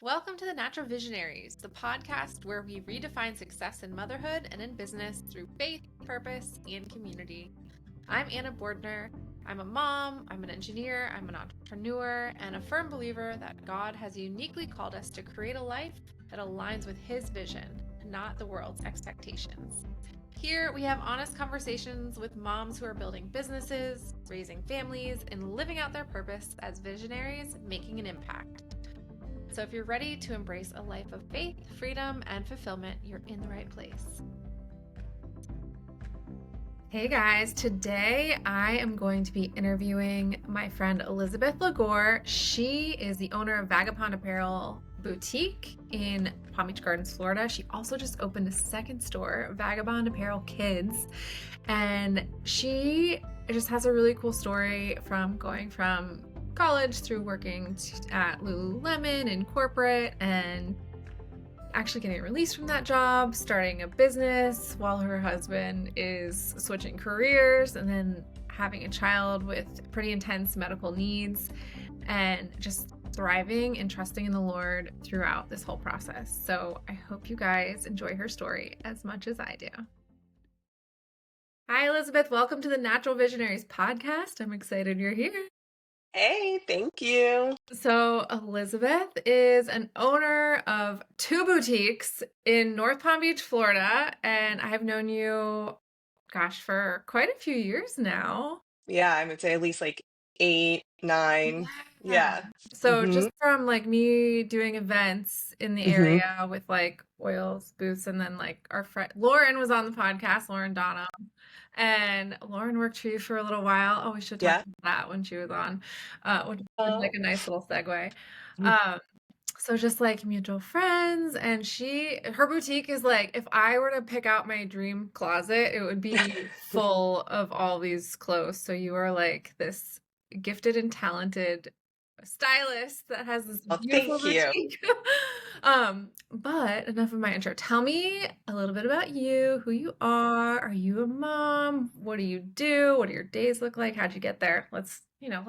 Welcome to the Natural Visionaries, the podcast where we redefine success in motherhood and in business through faith, purpose, and community. I'm Anna Bordner. I'm a mom, I'm an engineer, I'm an entrepreneur, and a firm believer that God has uniquely called us to create a life that aligns with His vision, not the world's expectations. Here, we have honest conversations with moms who are building businesses, raising families, and living out their purpose as visionaries, making an impact. So if you're ready to embrace a life of faith, freedom, and fulfillment, you're in the right place. Hey guys, today I am going to be interviewing my friend Elizabeth LeGore. She is the owner of Vagabond Apparel boutique in Palm Beach Gardens, Florida. She also just opened a second store, Vagabond Apparel Kids, and she just has a really cool story from going from college through working at Lululemon in corporate and actually getting released from that job, starting a business while her husband is switching careers, and then having a child with pretty intense medical needs, and just thriving and trusting in the Lord throughout this whole process. So I hope you guys enjoy her story as much as I do. Hi, Elizabeth. Welcome to the Natural Visionaries podcast. I'm excited you're here. Hey, thank you. So, Elizabeth is an owner of two boutiques in North Palm Beach, Florida, and I've known you, gosh, for quite a few years now. Yeah, I would say at least like 8, 9. Yeah. Yeah. So, Mm-hmm. just from like me doing events in the Mm-hmm. area with like oils, booths, and then like our friend Lauren was on the podcast, Lauren Donna. And Lauren worked for you for a little while. Oh, we should talk Yeah. about that when she was on, which is Uh, like a nice little segue. Um, so just like mutual friends, and her boutique is like, if I were to pick out my dream closet, it would be full of all these clothes. So you are like this gifted and talented stylist that has this well, beautiful thank you. boutique. But enough of my intro. Tell me a little bit about you, who you are. Are you a mom? What do you do? What do your days look like? How'd you get there? Let's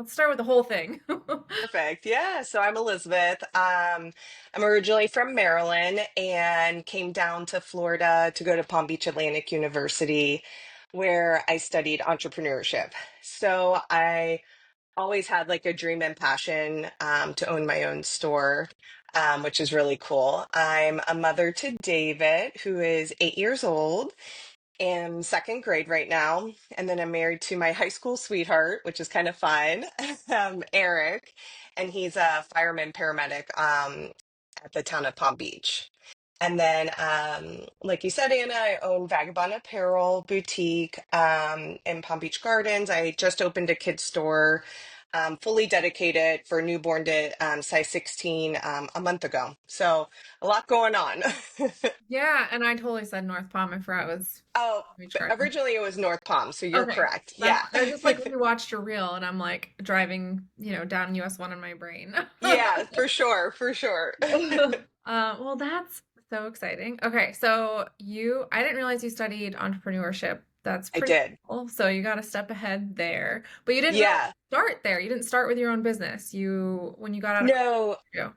start with the whole thing. Perfect. Yeah. So I'm Elizabeth. I'm originally from Maryland and came down to Florida to go to Palm Beach Atlantic University, where I studied entrepreneurship. So I always had like a dream and passion to own my own store, which is really cool. I'm a mother to David, who is 8 years old, am second grade right now. And then I'm married to my high school sweetheart, which is kind of fun, Eric, and he's a fireman paramedic at the town of Palm Beach. And then, like you said, Anna, I own Vagabond Apparel boutique in Palm Beach Gardens. I just opened a kids store, fully dedicated for newborn to size 16 a month ago. So a lot going on. Yeah, and I totally said North Palm. I forgot it was Oh, Beach but Garden. originally it was North Palm, so you're Okay. correct. That's Yeah. I was just like rewatched your reel and I'm like driving, down US 1 in my brain. Yeah, for sure, for sure. Well, that's so exciting. Okay, so I didn't realize you studied entrepreneurship. That's I pretty did. cool. So you got a step ahead there. But you didn't really Yeah. start there. You didn't start with your own business. When you got out of No, college.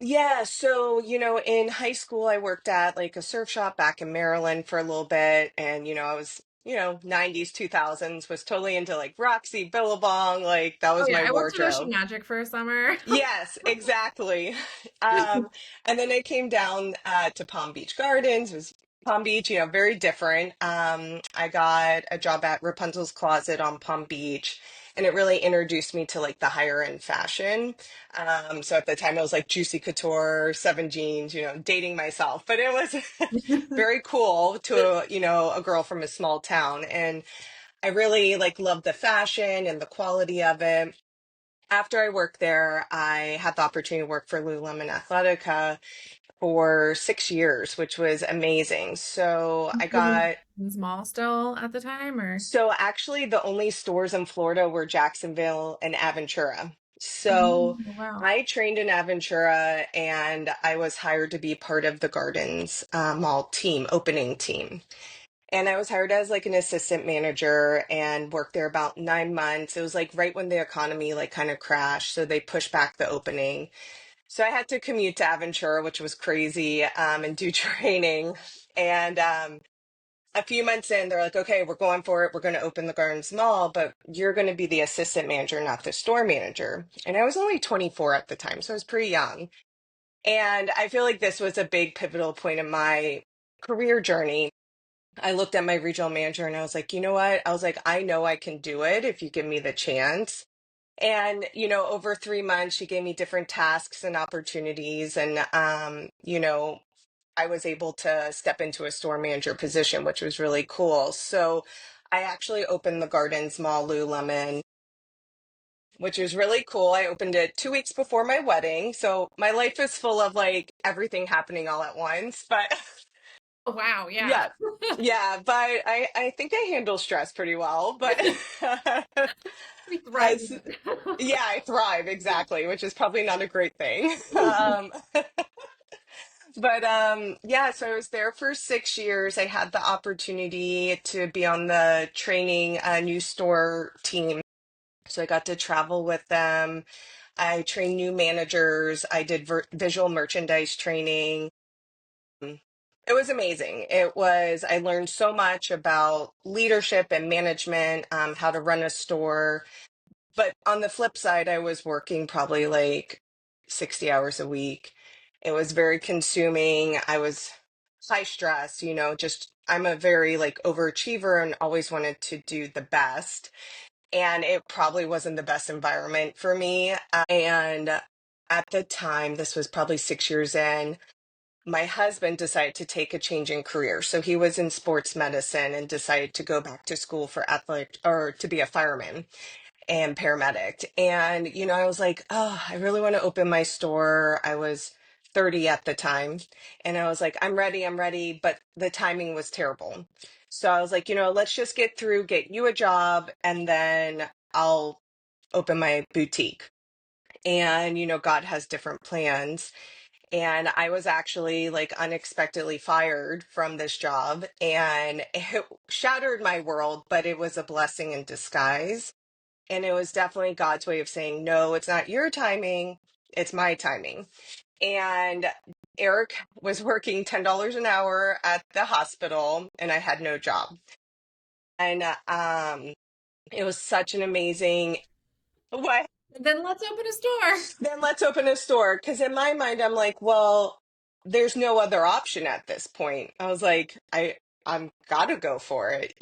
yeah. So, in high school, I worked at like a surf shop back in Maryland for a little bit. And, I was, 90s, 2000s, was totally into like Roxy, Billabong. Like that Oh was yeah, my I worked at Ocean wardrobe. Magic for a summer. Yes, exactly. And then I came down to Palm Beach Gardens. It was Palm Beach, very different. I got a job at Rapunzel's Closet on Palm Beach, and it really introduced me to like the higher end fashion. So at the time, it was like Juicy Couture, Seven Jeans, dating myself, but it was very cool to a girl from a small town, and I really like loved the fashion and the quality of it. After I worked there, I had the opportunity to work for Lululemon Athletica for 6 years, which was amazing. So I Living got, in small still at the time, or? so actually the only stores in Florida were Jacksonville and Aventura. Oh, So wow. I trained in Aventura and I was hired to be part of the Gardens mall team, opening team. And I was hired as like an assistant manager and worked there about 9 months. It was like right when the economy like kind of crashed, so they pushed back the opening. So I had to commute to Aventura, which was crazy, and do training. And a few months in, they're like, okay, we're going for it. We're going to open the Gardens Mall, but you're going to be the assistant manager, not the store manager. And I was only 24 at the time, so I was pretty young. And I feel like this was a big pivotal point in my career journey. I looked at my regional manager and I was like, you know what? I was like, I know I can do it if you give me the chance. And, over 3 months, she gave me different tasks and opportunities. And, I was able to step into a store manager position, which was really cool. So I actually opened the Gardens Mall Lululemon, which was really cool. I opened it 2 weeks before my wedding. So my life is full of like everything happening all at once. But Oh, wow, yeah. yeah, yeah, but I think I handle stress pretty well. But We thrive as in it. yeah, I thrive exactly, which is probably not a great thing. But yeah, so I was there for 6 years. I had the opportunity to be on the training new store team. So I got to travel with them. I trained new managers. I did visual merchandise training. It was amazing. I learned so much about leadership and management, how to run a store. But on the flip side, I was working probably like 60 hours a week. It was very consuming. I was high stress, just I'm a very like overachiever and always wanted to do the best. And it probably wasn't the best environment for me. And at the time, this was probably 6 years in, my husband decided to take a change in career. So he was in sports medicine and decided to go back to school for athletic or to be a fireman and paramedic. And, I was like, oh, I really want to open my store. I was 30 at the time. And I was like, I'm ready, I'm ready. But the timing was terrible. So I was like, let's just get through, get you a job, and then I'll open my boutique. And, God has different plans. And I was actually like unexpectedly fired from this job. And it shattered my world, but it was a blessing in disguise. And it was definitely God's way of saying, no, it's not your timing, it's my timing. And Eric was working $10 an hour at the hospital, and I had no job. And it was such an amazing what? Then let's open a store. Then let's open a store. Because in my mind, I'm like, well, there's no other option at this point. I was like, I'm gotta go for it.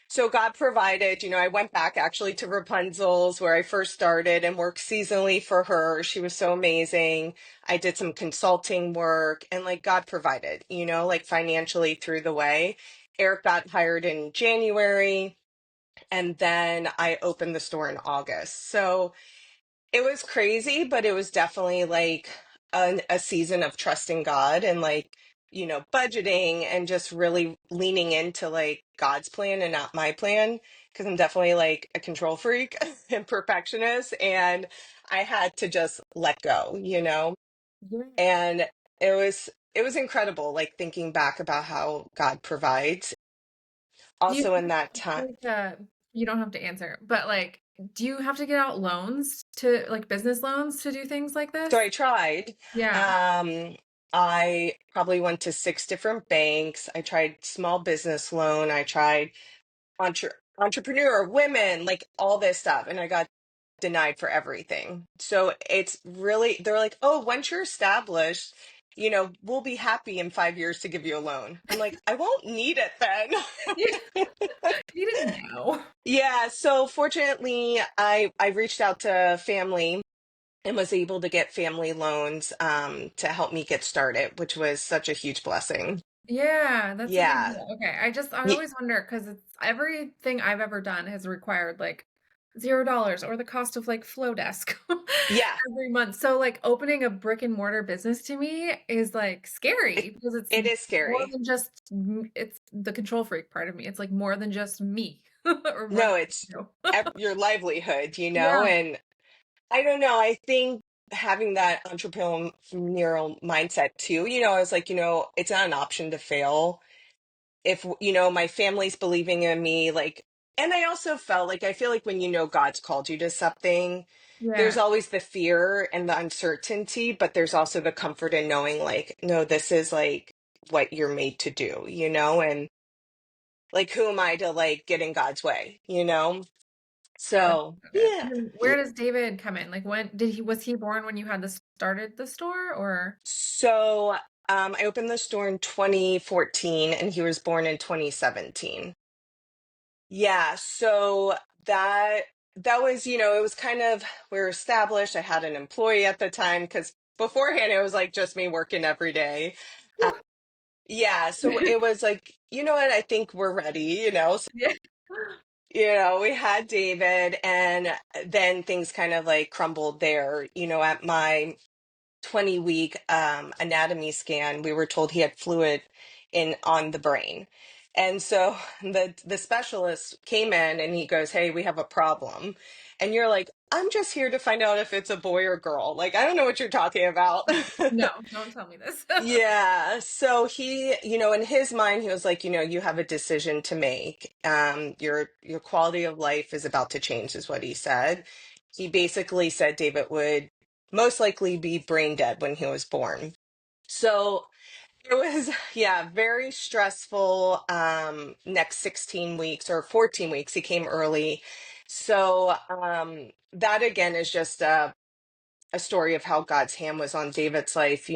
So God provided, I went back actually to Rapunzel's where I first started and worked seasonally for her. She was so amazing. I did some consulting work and like God provided, like financially through the way. Eric got hired in January and then I opened the store in August. So it was crazy, but it was definitely like a season of trusting God and like, budgeting and just really leaning into like God's plan and not my plan. Cause I'm definitely like a control freak and perfectionist. And I had to just let go, Yeah. and it was incredible, like thinking back about how God provides Do you also have in that time. like you don't have to answer, but like, do you have to get out loans to like business loans to do things like So this? I tried. Yeah. Um, I probably went to 6 different banks. I tried small business loan. I tried entrepreneur, women, like all this stuff, and I got denied for everything. So it's really, they're like, oh, once you're established, we'll be happy in 5 years to give you a loan. I'm like, I won't need it Yeah. then. You didn't know. Yeah. So fortunately, I reached out to family and was able to get family loans to help me get started, which was such a huge blessing. Yeah, that's a big Yeah. deal. Okay, I Ye- always wonder because it's everything I've ever done has required like $0 or the cost of like flow desk Yeah. every month. So like opening a brick and mortar business to me is like It, scary because it's it is more scary. than just it's the control freak part of me. It's like more than just me or No, running. it's You know? your livelihood, Yeah. and I don't know. I think having that entrepreneurial mindset too, I was like, it's not an option to fail. If, my family's believing in me, like, And I also felt like I feel like when you know God's called you to something, there's Yeah. always the fear and the uncertainty, but there's also the comfort in knowing like, no, this is like what you're made to do, and like who am I to like get in God's way? Yeah, that's So so good. yeah. And then where does David come in? Like when did he was he born when you had this started the store or So I opened the store in 2014 and he was born in 2017. Yeah, so that that was, it was kind of we were established. I had an employee at the time because beforehand it was like just me working every day. Uh, Whew. yeah, so it was like, you know what, I think we're ready. So, Yeah. we had David and then things kind of like crumbled there. At my 20-week anatomy scan, we were told he had fluid in on the brain. And so the specialist came in and he goes, "Hey, we have a problem." And you're like, "I'm just here to find out if it's a boy or girl. Like, I don't know what you're talking about." No, don't tell me this. Yeah. So in his mind, he was like, you have a decision to make. Your quality of life is about to change, is what he said. He basically said David would most likely be brain dead when he was born. So it was, yeah, very stressful. Next 16 weeks or 14 weeks, he came early. So that again is just a story of how God's hand was on David's life.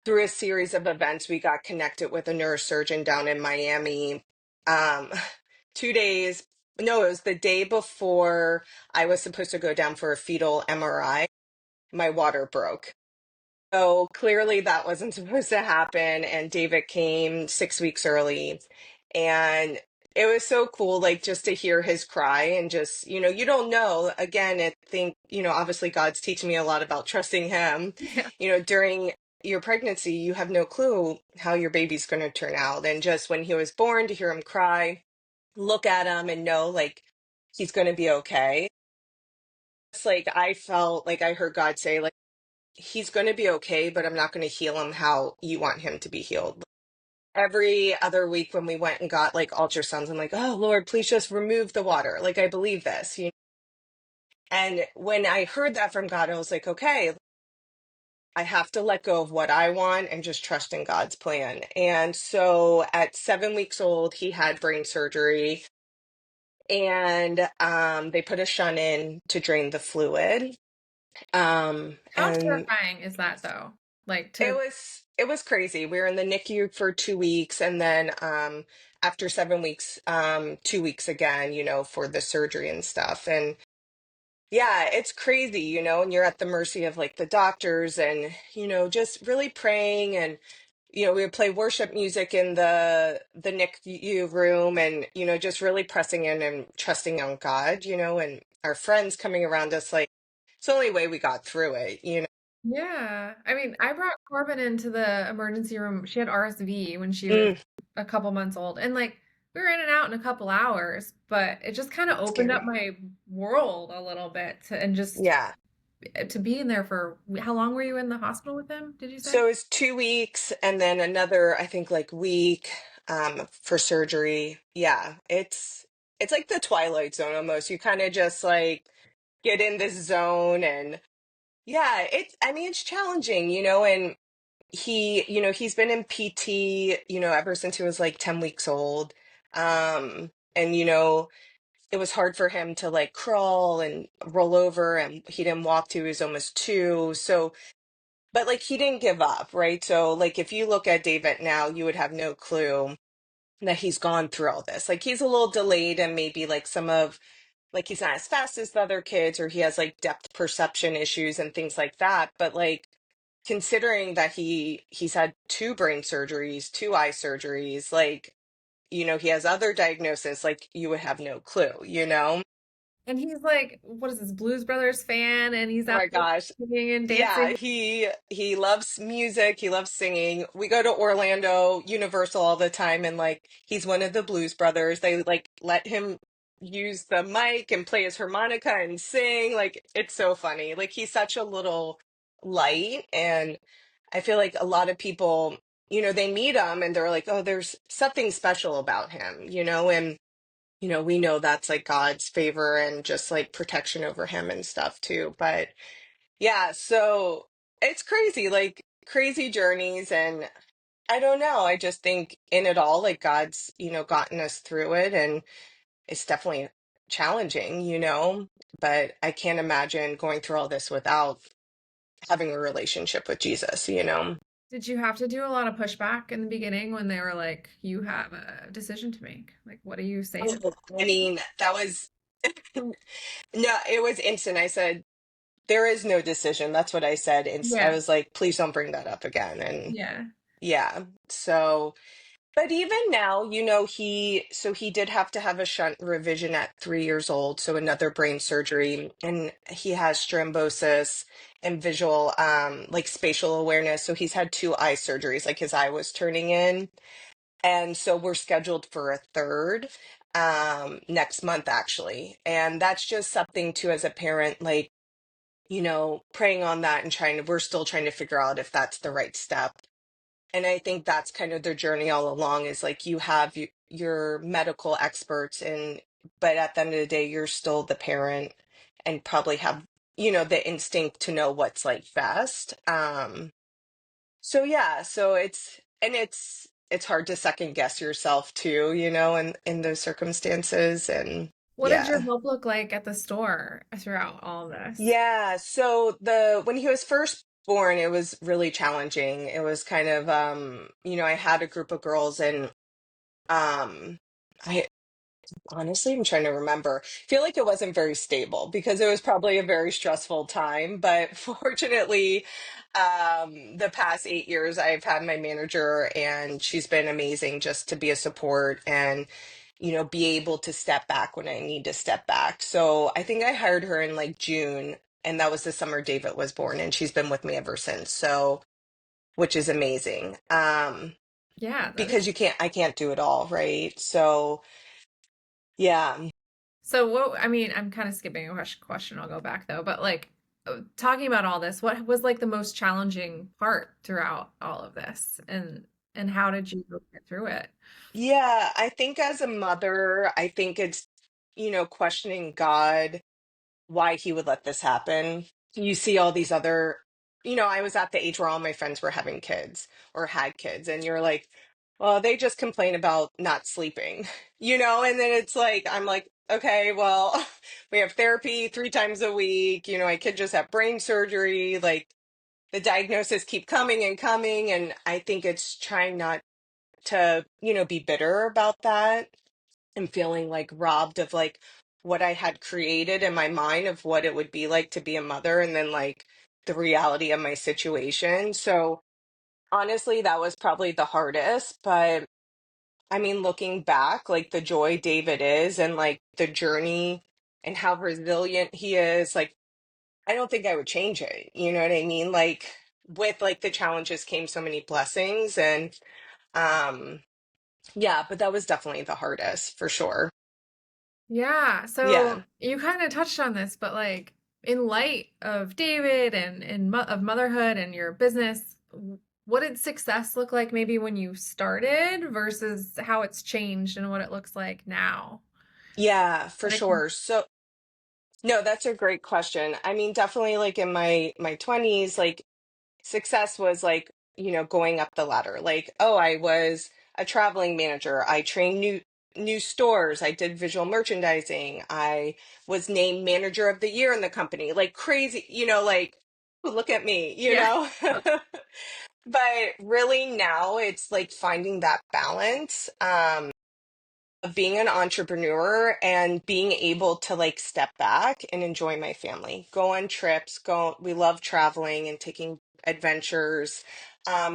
Through a series of events, we got connected with a neurosurgeon down in Miami. Um, 2 days, no, it was the day before I was supposed to go down for a fetal MRI. My water broke. So clearly that wasn't supposed to happen. And David came 6 weeks early. And it was so cool, like just to hear his cry and just, you don't know. Again, I think, obviously God's teaching me a lot about trusting him. Yeah. During your pregnancy, you have no clue how your baby's going to turn out. And just when he was born, to hear him cry, look at him and know like he's going to be okay. It's like I felt like I heard God say, like, he's going to be okay, but I'm not going to heal him how you want him to be healed. Every other week when we went and got like ultrasounds, I'm like, oh Lord, please just remove the water. Like, I believe this. And when I heard that from God, I was like, okay, I have to let go of what I want and just trust in God's plan. And so at 7 weeks old, he had brain surgery and they put a shunt in to drain the fluid. How And terrifying is that though? Like It to was it was crazy. We were in the NICU for 2 weeks, and then after 7 weeks, 2 weeks again, for the surgery and stuff. And yeah, it's crazy, and you're at the mercy of like the doctors, and just really praying. And we would play worship music in the NICU room, and just really pressing in and trusting on God, and our friends coming around us. Like, it's the only way we got through it. yeah. I mean, I brought Corbin into the emergency room. She had RSV when she was Mm, a couple months old. And like we were in and out in a couple hours, but it just kind of opened up scary. my world a little bit and just Yeah. to be in there for how long were you in the hospital with him, did you say? So it's 2 weeks and then another, I think, like week for surgery. Yeah, it's like the Twilight Zone almost. You kind of just like get in this zone and yeah, I mean it's challenging, and he's been in PT, ever since he was like 10 weeks old. And it was hard for him to like crawl and roll over and he didn't walk till he was almost 2. So but like he didn't give up, right? So like if you look at David now, you would have no clue that he's gone through all this. Like he's a little delayed and maybe like some of like he's not as fast as the other kids or he has like depth perception issues and things like that. But like considering that he's had two brain surgeries, two eye surgeries, like he has other diagnoses, like you would have no clue. And he's like, what is this, Blues Brothers fan? And he's Oh out my there gosh. singing and Yeah, dancing. he loves music, he loves singing. We go to Orlando Universal all the time and like he's one of the Blues Brothers. They like let him use the mic and play his harmonica and sing. Like it's so funny. Like he's such a little light and I feel like a lot of people, they meet him and they're like, "Oh, there's something special about him," and we know that's like God's favor and just like protection over him and stuff too. But yeah, so it's crazy, like crazy journeys. And I don't know. I just think in it all, like God's, gotten us through it. And it's definitely challenging, but I can't imagine going through all this without having a relationship with Jesus. Did you have to do a lot of pushback in the beginning when they were like, you have a decision to make? Like, what do you say to them? Oh, I mean, that was, no, it was instant. I said, there is no decision. That's what I said. And I Yeah. was like, please don't bring that up again. And Yeah. yeah, so, but even now, he did have to have a shunt revision at 3 years old. So another brain surgery. And he has thrombosis and visual, like spatial awareness. So he's had two eye surgeries, like his eye was turning in. And so we're scheduled for a third next month, actually. And that's just something too, as a parent, like, praying on that and we're still trying to figure out if that's the right step. And I think that's kind of their journey all along is like you have your medical experts but at the end of the day, you're still the parent and probably have, the instinct to know what's like best. So yeah, so it's hard to second guess yourself too, in those circumstances. And What did your yeah. help look like at the store throughout all of this? Yeah, so the when he was first born, it was really challenging. It was kind of I had a group of girls and I honestly I'm trying to remember. I feel like it wasn't very stable because it was probably a very stressful time, but fortunately the past 8 years I've had my manager and she's been amazing just to be a support and be able to step back when I need to step back. So I think I hired her in like June, and that was the summer David was born, and she's been with me ever since. So, which is amazing. Yeah, that is. Because I can't do it all, right? So, yeah. So what, I mean, I'm kind of skipping a question. I'll go back though, but like talking about all this, what was like the most challenging part throughout all of this? And how did you get through it? Yeah, I think as a mother, I think it's, questioning God why he would let this happen. You see all these other, I was at the age where all my friends were having kids or had kids, and you're like, well, they just complain about not sleeping, and then it's like, I'm like, okay, well, we have therapy 3 times a week, I could just have brain surgery, like the diagnoses keep coming and coming. And I think it's trying not to, be bitter about that and feeling like robbed of like what I had created in my mind of what it would be like to be a mother and then like the reality of my situation. So honestly, that was probably the hardest. But I mean, looking back, like the joy David is and like the journey and how resilient he is, like I don't think I would change it. You know what I mean? Like with like the challenges came so many blessings and um yeah, but that was definitely the hardest for sure. Yeah, so Yeah. you kind of touched on this, but like in light of David and mo of motherhood and your business, what did success look like maybe when you started versus how it's changed and what it looks like now? Yeah, for What it- sure. So, no, that's a great question. I mean, definitely like in my 20s, like success was like, going up the ladder. Like, oh, I was a traveling manager. I trained new stores. I did visual merchandising. I was named manager of the year in the company. Like crazy, like "Ooh, look at me, Yeah. But really now it's like finding that balance. Of being an entrepreneur and being able to like step back and enjoy my family, go on trips, we love traveling and taking adventures,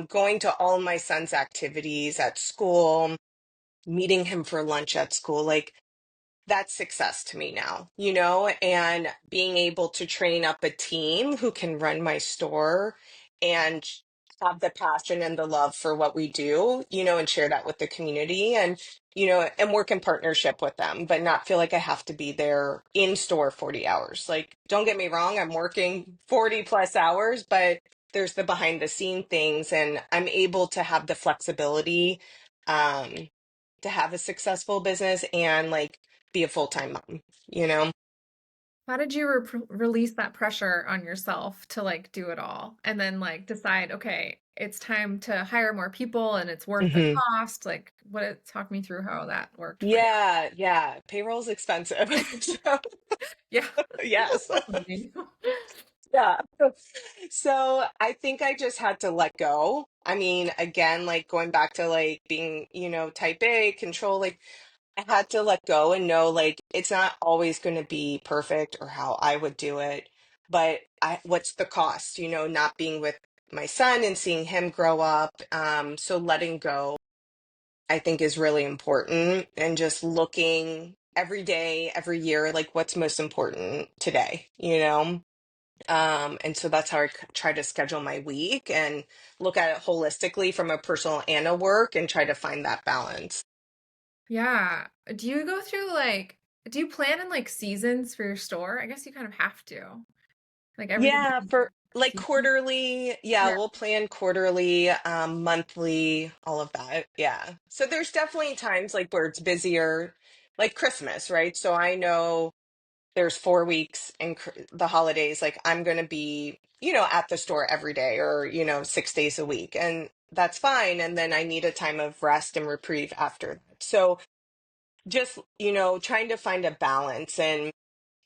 going to all my son's activities at school, meeting him for lunch at school. Like that's success to me now, and being able to train up a team who can run my store and have the passion and the love for what we do, and share that with the community and, and work in partnership with them, but not feel like I have to be there in store 40 hours. Like, don't get me wrong, I'm working 40 plus hours, but there's the behind the scene things and I'm able to have the flexibility. Um, to have a successful business and like be a full-time mom, you know? How did you release that pressure on yourself to like do it all and then like decide, okay, it's time to hire more people and it's worth the Hmm. cost? Like, talk me through how that worked for you. Yeah, yeah. Payroll's expensive. So, Yeah. yes. Amazing. Yeah. So I think I just had to let go. I mean, again, like going back to like being, type A, control, like I had to let go and know like it's not always going to be perfect or how I would do it, but what's the cost, not being with my son and seeing him grow up. So letting go, I think is really important and just looking every day, every year, like what's most important today, you know? And so that's how I try to schedule my week and look at it holistically from a personal and a work and try to find that balance. Yeah. Do you go through like, do you plan in like seasons for your store? I guess you kind of have to. Like everything Yeah, is for like seasonal. quarterly, yeah, Yeah. we'll plan quarterly, monthly, all of that. Yeah. So there's definitely times like where it's busier, like Christmas, right? So I know there's 4 weeks in the holidays, like I'm going to be, at the store every day or, 6 days a week. And that's fine. And then I need a time of rest and reprieve after that. So just, trying to find a balance. And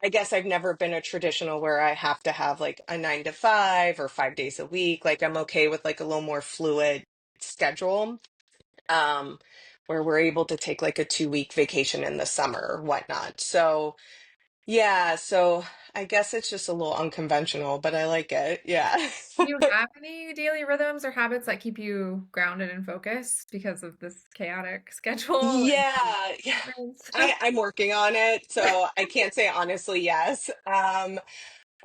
I guess I've never been a traditional where I have to have like a 9 to 5 or 5 days a week. Like I'm okay with like a little more fluid schedule, um, where we're able to take like a 2 week vacation in the summer or whatnot. So, yeah, so I guess it's just a little unconventional, but I like it. Yeah. Do you have any daily rhythms or habits that keep you grounded and focused because of this chaotic schedule and Yeah, yeah. commitments? I'm working on it, so I can't say honestly yes. I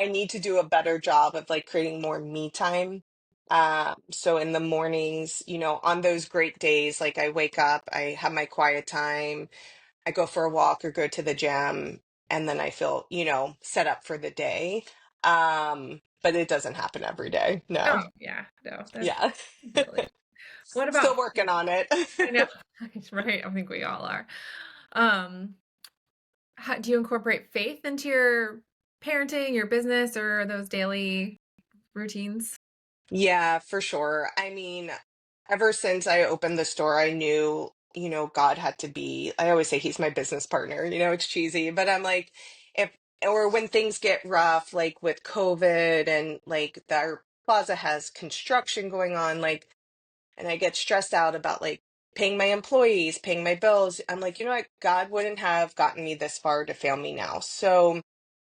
need to do a better job of like creating more me time. So in the mornings, on those great days, like I wake up, I have my quiet time, I go for a walk or go to the gym, and then I feel, set up for the day. But it doesn't happen every day. No. Oh, yeah, no, that's Yeah. really. What Still about working on it. I know, right? I think we all are. Um, do you incorporate faith into your parenting, your business, or those daily routines? Yeah, for sure. I mean, ever since I opened the store, I knew, God had to be, I always say he's my business partner, it's cheesy, but I'm like, if, or when things get rough, like with COVID and like our plaza has construction going on, like, and I get stressed out about like paying my employees, paying my bills. I'm like, you know what? God wouldn't have gotten me this far to fail me now. So,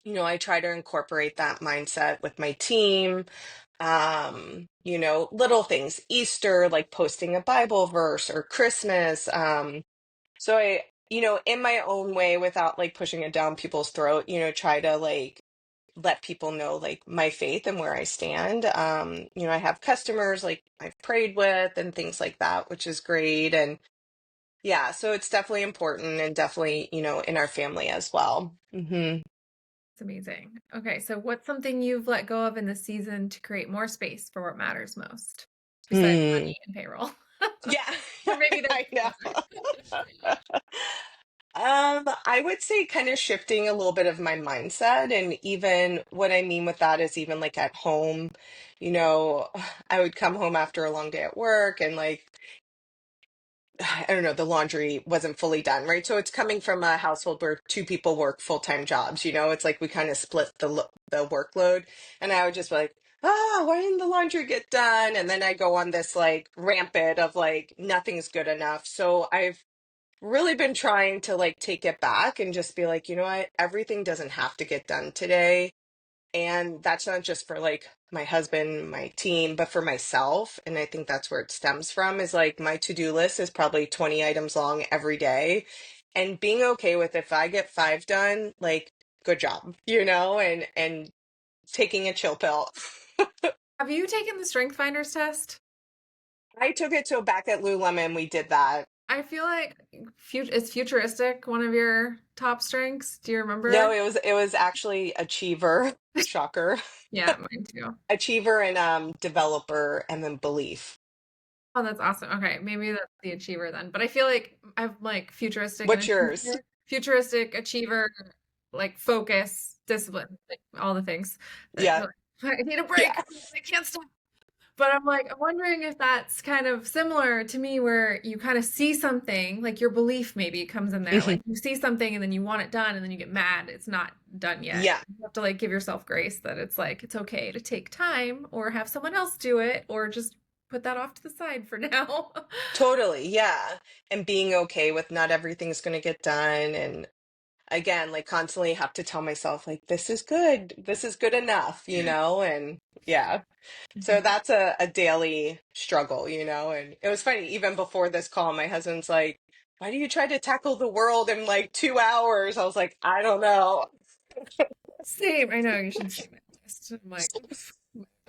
I try to incorporate that mindset with my team, little things, Easter, like posting a Bible verse or Christmas. So I, in my own way without like pushing it down people's throat, try to like let people know like my faith and where I stand. I have customers like I've prayed with and things like that, which is great. And yeah, so it's definitely important and definitely, in our family as well. It's amazing. Okay, so what's something you've let go of in the season to create more space for what matters most, besides Hmm. money and payroll? Yeah, Or maybe there's I know. I would say kind of shifting a little bit of my mindset. And even what I mean with that is even like at home, you know, I would come home after a long day at work and like, I don't know, the laundry wasn't fully done, right? So it's coming from a household where two people work full-time jobs, it's like we kind of split the workload. And I would just be like, why didn't the laundry get done? And then I go on this like rampant of like nothing's good enough. So I've really been trying to like take it back and just be like, you know what? Everything doesn't have to get done today. And that's not just for like my husband, my team, but for myself. And I think that's where it stems from is like my to-do list is probably 20 items long every day. And being okay with if I get 5 done, like good job, and taking a chill pill. Have you taken the Strength Finders test? I took it to back at Lululemon, we did that. I feel like is futuristic one of your top strengths? Do you No, remember? it was actually achiever, shocker. Yeah, mine too. Achiever and developer and then belief. Oh, that's awesome. Okay, maybe that's the achiever then. But I feel like I'm like futuristic and What's yours? achiever. futuristic achiever, like focus, discipline, like all the things that Yeah. you're like, I need a break. Yeah. I can't stop. But I'm like, I'm wondering if that's kind of similar to me, where you kind of see something, like your belief maybe comes in there. Mhm. Like you see something and then you want it done and then you get mad it's not done yet. Yeah. You have to like give yourself grace that it's like it's okay to take time or have someone else do it or just put that off to the side for now. Totally. Yeah. And being okay with not everything's going to get done. And again, like constantly have to tell myself, like, this is good. This is good enough, And yeah. So Mhm. that's a daily struggle, And it was funny, even before this call, my husband's like, why do you try to tackle the world in like 2 hours? I was like, I don't know. Same. I know you should see my list.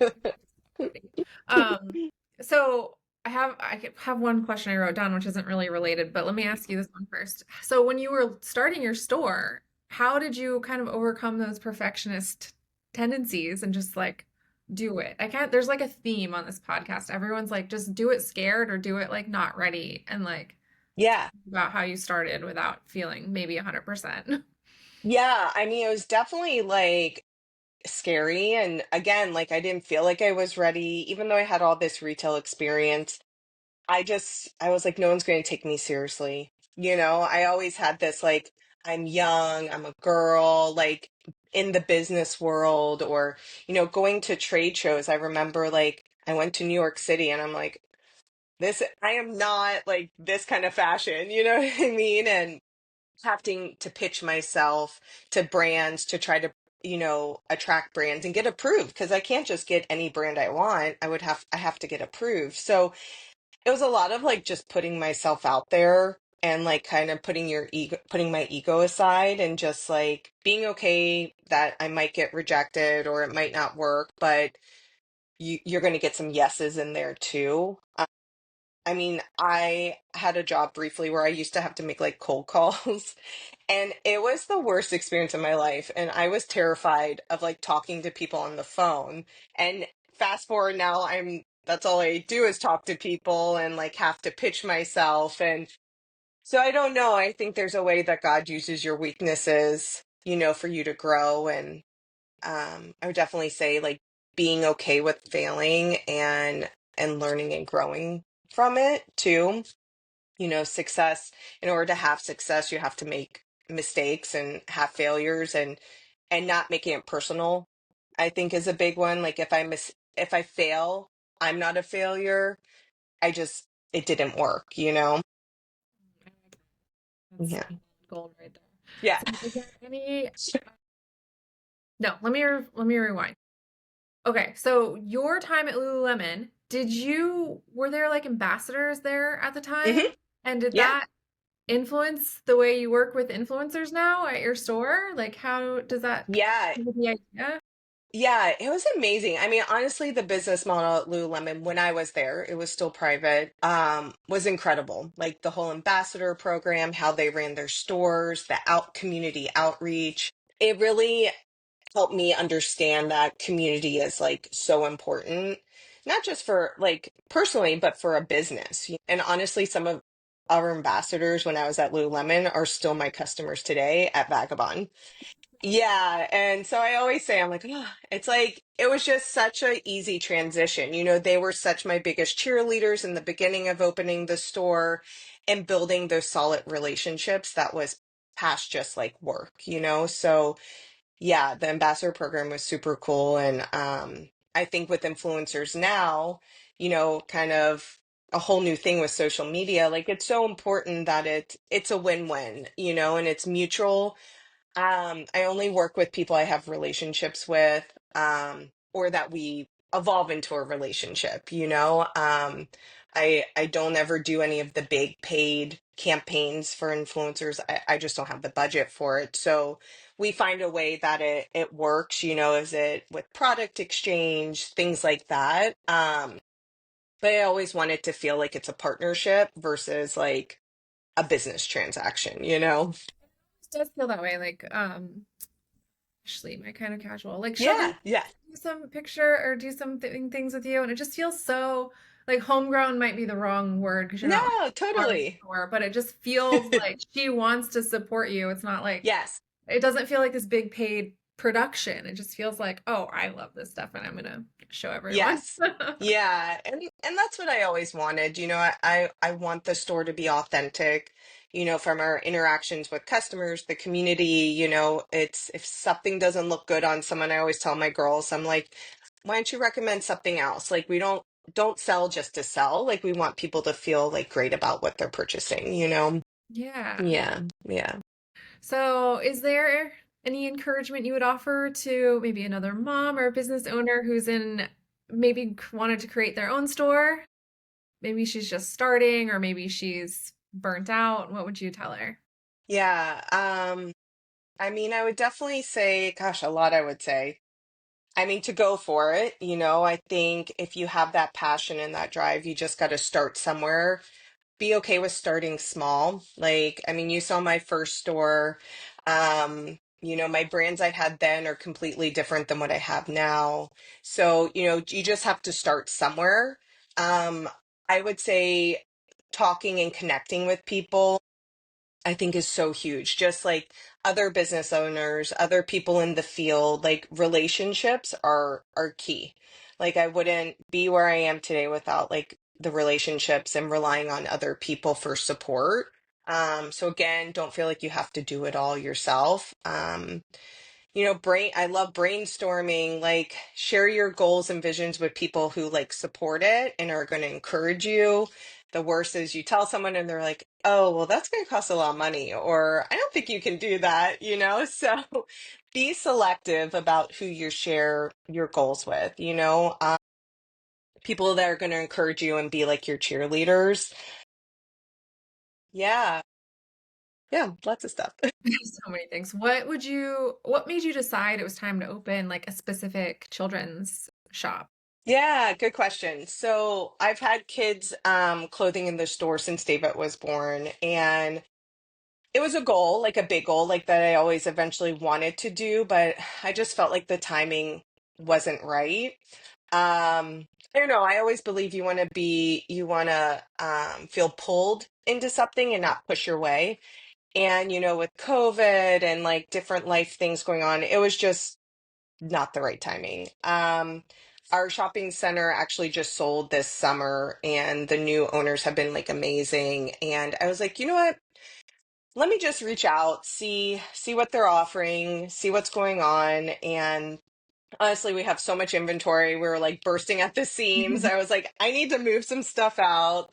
I'm like, already. Um, so I have one question I wrote down which isn't really related, but let me ask you this one first. So when you were starting your store, how did you kind of overcome those perfectionist tendencies and just like do it? I can't, there's like a theme on this podcast. Everyone's like, just do it scared or do it like not ready and like Yeah. about how you started without feeling maybe 100%. Yeah. I mean, it was definitely like scary. And again, like I didn't feel like I was ready, even though I had all this retail experience. I was like, no one's going to take me seriously. I always had this like, I'm young, I'm a girl, like in the business world or, going to trade shows. I remember like I went to New York City and I'm like, I am not like this kind of fashion, you know what I mean? And having to pitch myself to brands to try to, attract brands and get approved because I can't just get any brand I want. I have to get approved. So, it was a lot of like just putting myself out there and like kind of putting my ego aside and just like being okay that I might get rejected or it might not work, but you're going to get some yeses in there too. I mean, I had a job briefly where I used to have to make like cold calls and it was the worst experience of my life. And I was terrified of like talking to people on the phone. And fast forward now, that's all I do is talk to people and like have to pitch myself. And so I don't know. I think there's a way that God uses your weaknesses, for you to grow. And I would definitely say like being okay with failing and learning and growing from it too. Success, in order to have success, you have to make mistakes and have failures and not making it personal, I think is a big one. Like if I fail, I'm not a failure. It didn't work. That's Yeah. gold right there. Yeah. So is there any no, let me rewind. Okay, so your time at Lululemon, were there like ambassadors there at the Hmm. time? And did Yeah. that influence the way you work with influencers now at your store? Like how does that Yeah. give you the idea? Yeah, it was amazing. I mean, honestly, the business model at Lululemon, when I was there, it was still private, was incredible. Like the whole ambassador program, how they ran their stores, the community outreach. It really helped me understand that community is like so important, not just for like personally, but for a business. And honestly, some of our ambassadors when I was at Lululemon are still my customers today at Vagabond. Yeah, and so I always say, I'm like, "Ugh," it's like it was just such a easy transition. They were such my biggest cheerleaders in the beginning of opening the store and building those solid relationships that was past just like work. So yeah, the ambassador program was super cool. And I think with influencers now, kind of a whole new thing with social media, like it's so important that it's a win-win, and it's mutual. I only work with people I have relationships with, or that we evolve into a relationship. I don't ever do any of the big paid campaigns for influencers. I just don't have the budget for it. So we find a way that it works, is it with product exchange, things like that. But I always want it to feel like it's a partnership versus like a business transaction. It does feel that way. Like, Ashley, my kind of casual. Like she'll Yeah, do yeah. some picture or do some things with you, and it just feels so. like homegrown might be the wrong word because you're not like No, a large totally. store, but it just feels like she wants to support you. It's not like Yes. it doesn't feel like this big paid production. It just feels like, oh, I love this stuff and I'm gonna show everyone. Yes. Yeah. And that's what I always wanted. I want the store to be authentic, from our interactions with customers, the community, it's if something doesn't look good on someone, I always tell my girls, I'm like, why don't you recommend something else? Like we don't sell just to sell. Like we want people to feel like great about what they're purchasing. Yeah. Yeah. Yeah. So, is there any encouragement you would offer to maybe another mom or business owner who's in maybe wanted to create their own store? Maybe she's just starting, or maybe she's burnt out. What would you tell her? Yeah. I mean, I would definitely say, gosh, a lot I would say. I mean, to go for it, I think if you have that passion and that drive, you just got to start somewhere. Be okay with starting small. Like, I mean, you saw my first store. My brands I had then are completely different than what I have now. So, you just have to start somewhere. I would say talking and connecting with people I think is so huge. Just like other business owners, other people in the field, like relationships are key. Like I wouldn't be where I am today without like the relationships and relying on other people for support. So again, don't feel like you have to do it all yourself. I love brainstorming, like share your goals and visions with people who like support it and are going to encourage you. The worst is you tell someone and they're like, oh, well, that's going to cost a lot of money, or I don't think you can do that. So be selective about who you share your goals with. People that are going to encourage you and be like your cheerleaders. Yeah. Yeah. Lots of stuff. So many things. What made you decide it was time to open like a specific children's shop? Yeah, good question. So I've had kids clothing in the store since David was born, and it was a goal, like a big goal, like that I always eventually wanted to do, but I just felt like the timing wasn't right. I don't know, I always believe you want to feel pulled into something and not push your way. And with COVID and like different life things going on, it was just not the right timing. Our shopping center actually just sold this summer and the new owners have been like amazing. And I was like, you know what? Let me just reach out, see what they're offering, see what's going on. And honestly, we have so much inventory. We were like bursting at the seams. I was like, I need to move some stuff out.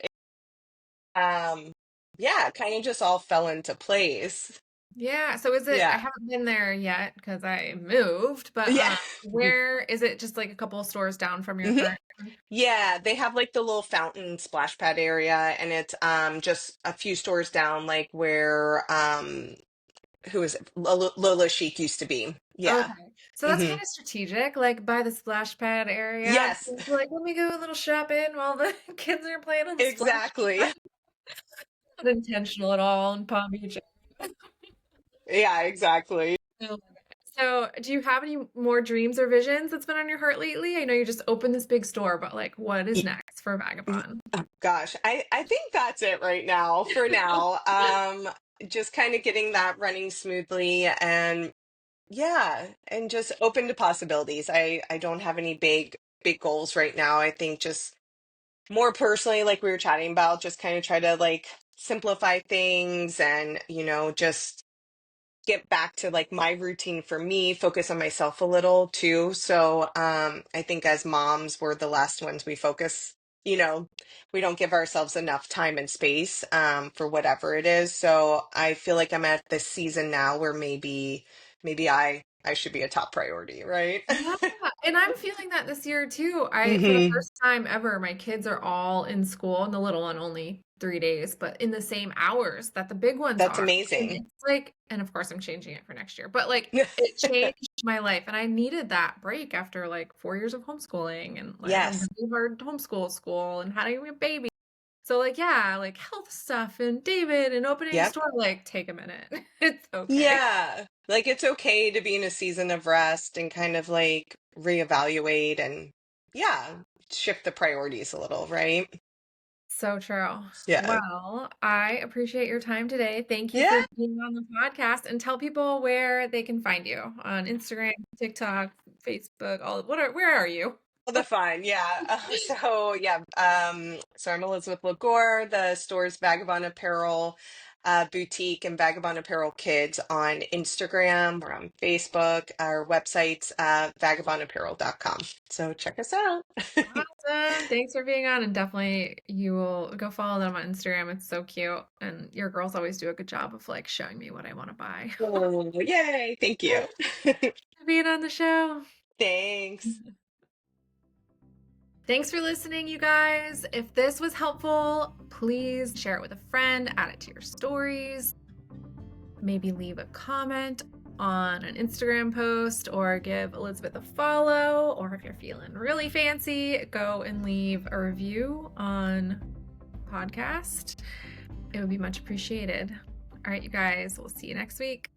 Um, yeah, kind of just all fell into place. Yeah, so is it I Yeah. haven't been there yet because I moved, but Yeah. where is it just like a couple of stores down from your Mhm. current one? Yeah, they have like the little fountain splash pad area, and it's just a few stores down like where who is it? Lola Chic used to be. Yeah. Okay. So that's Hmm. kind of strategic, like by the splash pad area. Yes, It's like, let me go a little shopping while the kids are playing on the splash exactly. pad. Not intentional at all in Palm Beach. Yeah, exactly. Oh my God. So, do you have any more dreams or visions that's been on your heart lately? I know you just opened this big store, but like, what is Y- next for Vagabond? oh, gosh, I think that's it right now for now. Just kind of getting that running smoothly and yeah, and just open to possibilities. I don't have any big goals right now. I think just more personally, like we were chatting about, just kind of try to like simplify things and, just get back to like my routine for me, focus on myself a little too. So I think as moms, we're the last ones we focus, you know, we don't give ourselves enough time and space for whatever it is. So I feel like I'm at this season now where maybe I should be a top priority, right? Yeah, and I'm feeling that this year too. For the Hmm. first time ever, my kids are all in school, and the little one only 3 days, but in the same hours that the big ones That's are. And amazing. it's like, and of course I'm changing it for next year, but like it changed my life, and I needed that break after like 4 years of homeschooling and like a Yes. really hard homeschool school and having a baby. So like yeah, like health stuff and David and opening a Yep. store, like take a minute. It's okay. Yeah. Like it's okay to be in a season of rest and kind of like reevaluate and yeah. shift the priorities a little, right? So true. Yeah. Well, I appreciate your time today. Thank you Yeah. for being on the podcast, and tell people where they can find you on Instagram, TikTok, Facebook, where are you? All the fun. Yeah. So I'm Elizabeth LeGore. The store's Vagabond Apparel boutique and Vagabond Apparel Kids on Instagram. We're on Facebook. Our website's vagabondapparel.com. So check us out. Awesome. Thanks for being on, and definitely you will go follow them on Instagram. It's so cute. And your girls always do a good job of like showing me what I want to buy. Oh, yay. Thank you. For being on the show. Thanks. Thanks for listening, you guys. If this was helpful, please share it with a friend, add it to your stories, maybe leave a comment on an Instagram post or give Elizabeth a follow. Or if you're feeling really fancy, go and leave a review on podcast. It would be much appreciated. All right, you guys, we'll see you next week.